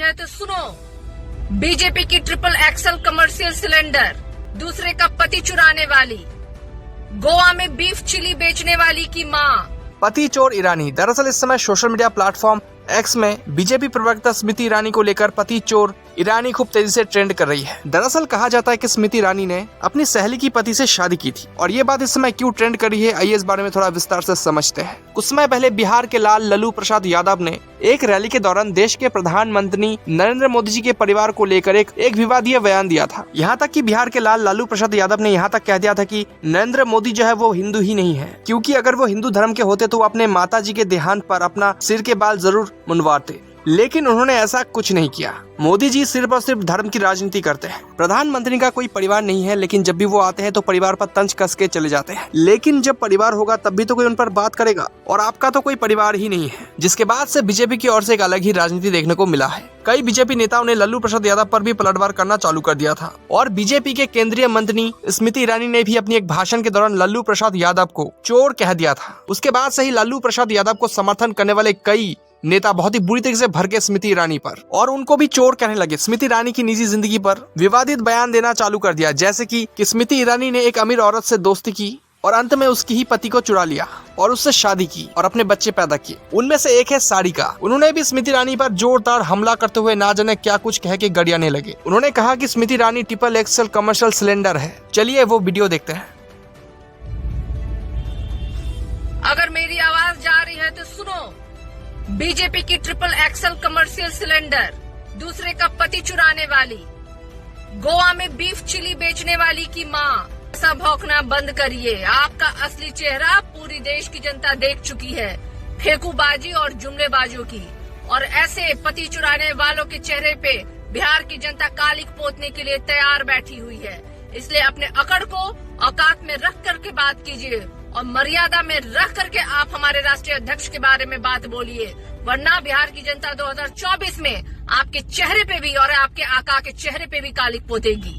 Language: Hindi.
है तो सुनो। बीजेपी की ट्रिपल एक्सल कमर्शियल सिलेंडर, दूसरे का पति चुराने वाली, गोवा में बीफ चिली बेचने वाली की मां। पति चोर ईरानी। दरअसल इस समय सोशल मीडिया प्लेटफॉर्म एक्स में बीजेपी प्रवक्ता स्मृति ईरानी को लेकर पति चोर ईरानी खूब तेजी से ट्रेंड कर रही है। दरअसल कहा जाता है कि स्मृति ईरानी ने अपनी सहेली की पति से शादी की थी और ये बात इस समय क्यों ट्रेंड कर रही है, आइए इस बारे में थोड़ा विस्तार से समझते हैं। कुछ समय पहले बिहार के लाल लल्लू प्रसाद यादव ने एक रैली के दौरान देश के प्रधानमंत्री नरेंद्र मोदी जी के परिवार को लेकर एक विवादीय बयान दिया था। यहाँ तक कि बिहार के लाल लालू प्रसाद यादव ने यहाँ तक कह दिया था कि नरेंद्र मोदी जो है वो हिंदू ही नहीं है, क्योंकि अगर वो हिंदू धर्म के होते तो वो अपने माता जी के देहांत पर अपना सिर के बाल जरूर मुंडवाते, लेकिन उन्होंने ऐसा कुछ नहीं किया। मोदी जी सिर्फ और सिर्फ धर्म की राजनीति करते हैं। प्रधानमंत्री का कोई परिवार नहीं है, लेकिन जब भी वो आते हैं तो परिवार पर तंज कस के चले जाते हैं। लेकिन जब परिवार होगा तब भी तो कोई उन पर बात करेगा, और आपका तो कोई परिवार ही नहीं है। जिसके बाद से बीजेपी की ओर से एक अलग ही राजनीति देखने को मिला है। कई बीजेपी नेताओं ने लल्लू प्रसाद यादव पर भी पलटवार करना चालू कर दिया था, और बीजेपी के केंद्रीय मंत्री स्मृति ईरानी ने भी अपनी एक भाषण के दौरान लल्लू प्रसाद यादव को चोर कह दिया था। उसके बाद से ही लल्लू प्रसाद यादव को समर्थन करने वाले कई नेता बहुत ही बुरी तरीके से भर के स्मृति ईरानी पर, और उनको भी चोर कहने लगे। स्मृति ईरानी की निजी जिंदगी पर विवादित बयान देना चालू कर दिया, जैसे कि स्मृति ईरानी ने एक अमीर औरत से दोस्ती की और अंत में उसकी ही पति को चुरा लिया और उससे शादी की और अपने बच्चे पैदा किए। उनमें से एक है सारिका। उन्होंने भी स्मृति ईरानी पर जोरदार हमला करते हुए ना जाने क्या कुछ कह के गरियाने लगे। उन्होंने कहा कि Smriti Irani triple axle commercial cylinder है। चलिए वो वीडियो देखते हैं। अगर मेरी आवाज जा रही है तो सुनो। बीजेपी की ट्रिपल एक्सल कमर्शियल सिलेंडर, दूसरे का पति चुराने वाली, गोवा में बीफ चिली बेचने वाली की मां। ऐसा भौंकना बंद करिए। आपका असली चेहरा पूरी देश की जनता देख चुकी है, फेंकूबाजी और जुमलेबाजों की। और ऐसे पति चुराने वालों के चेहरे पे बिहार की जनता कालिक पोतने के लिए तैयार बैठी हुई है। इसलिए अपने अकड़ को औकात में रख करके बात कीजिए और मर्यादा में रख करके आप हमारे राष्ट्रीय अध्यक्ष के बारे में बात बोलिए, वरना बिहार की जनता 2024 में आपके चेहरे पे भी और आपके आका के चेहरे पे भी कालिक पोतेगी।